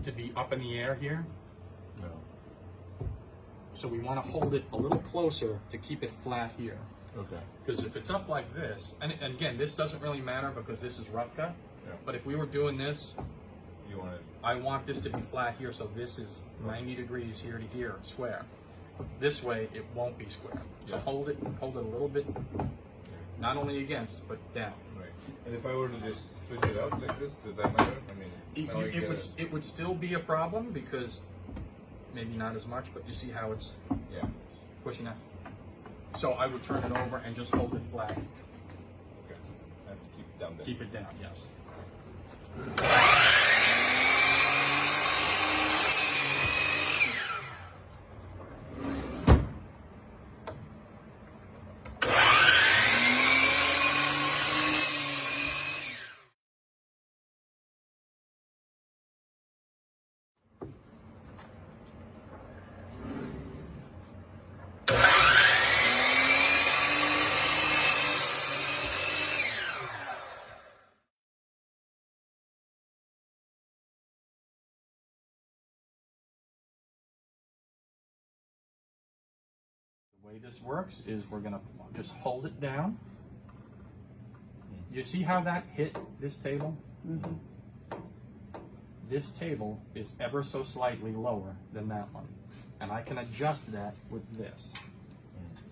it to be up in the air here. No. So we want to hold it a little closer to keep it flat here. Okay. Because if it's up like this, and again, this doesn't really matter because this is rough cut, Yeah. but if we were doing this, You want it? I want this to be flat here, so this is 90 degrees here to here, square. This way, it won't be square. So Yeah. hold it a little bit, not only against, but down. Right. And if I were to just switch it out like this, does that matter? I mean, now I get It would still be a problem because maybe not as much, but you see how it's Yeah. pushing out. So I would turn it over and just hold it flat. Okay. I have to keep it down there. Keep it down, yes. The way this works is we're gonna just hold it down. You see how that hit this table? Mm-hmm. This table is ever so slightly lower than that one. And I can adjust that with this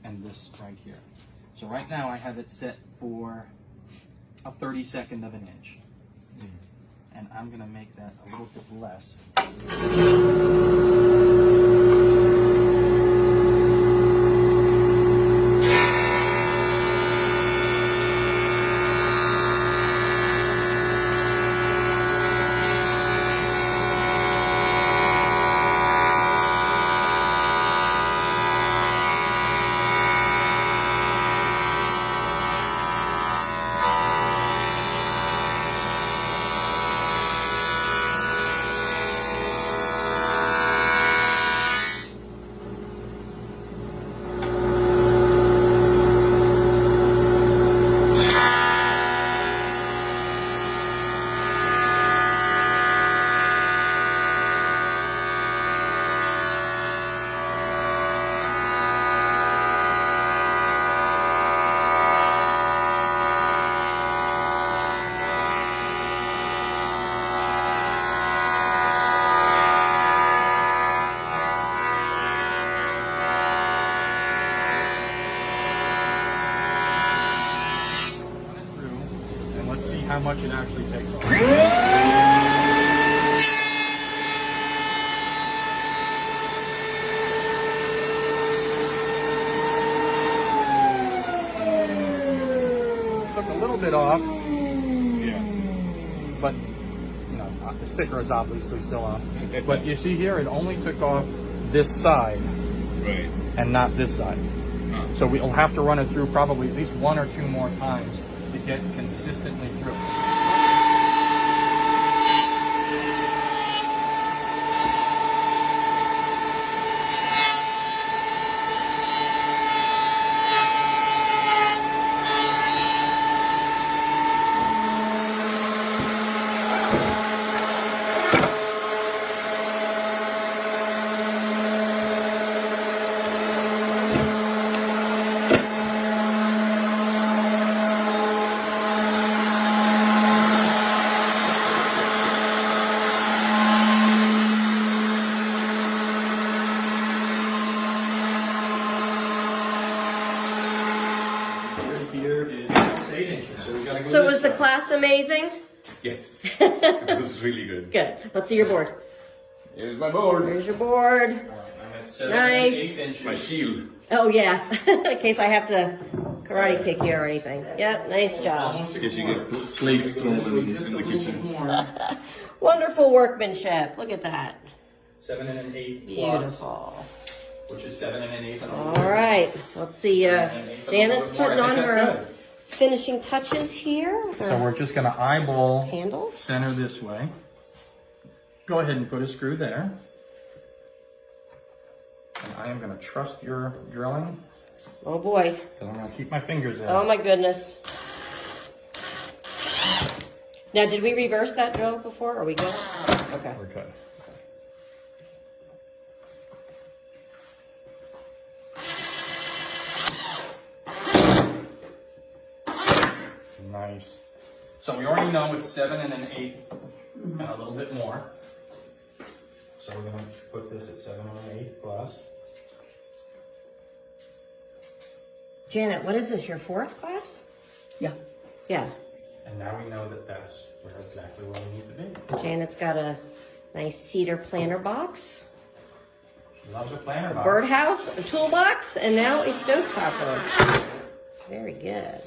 and this right here. So right now I have it set for a 32nd of an inch. And I'm gonna make that a little bit less. How much it actually takes off. Took a little bit off. Yeah. But, you know, the sticker is obviously still on. But you see here, it only took off this side. Right. And not this side. So we'll have to run it through probably at least 1 or 2 more times to get consistently through. So was the class amazing? Yes. It was really good. Good. Let's see your board. Here's my board. Here's your board. I'm at 7 Nice. 8 inches. My shield. Oh yeah, in case I have to karate kick you or anything. Yep, nice job. Almost In case you get plates thrown in the kitchen. Wonderful workmanship. Look at that. 7 1/8 plus, Beautiful. which is 7 1/8. All right. Let's see. Janet's putting on her finishing touches here. So we're just going to eyeball Handles. center this way. Go ahead and put a screw there. And I am going to trust your drilling. Oh boy. Because I'm going to keep my fingers in. Oh my goodness. Now, did we reverse that drill before? Are we good? Okay. We're good. So we already know it's 7 1/8 and a little bit more. So we're gonna put this at 7 1/8 plus. Janet, what is this, your 4th class? Yeah. Yeah. And now we know that that's exactly where we need to be. Janet's got a nice cedar planter box, She loves her planner a box. birdhouse, a toolbox, and now a stove topper. Very good.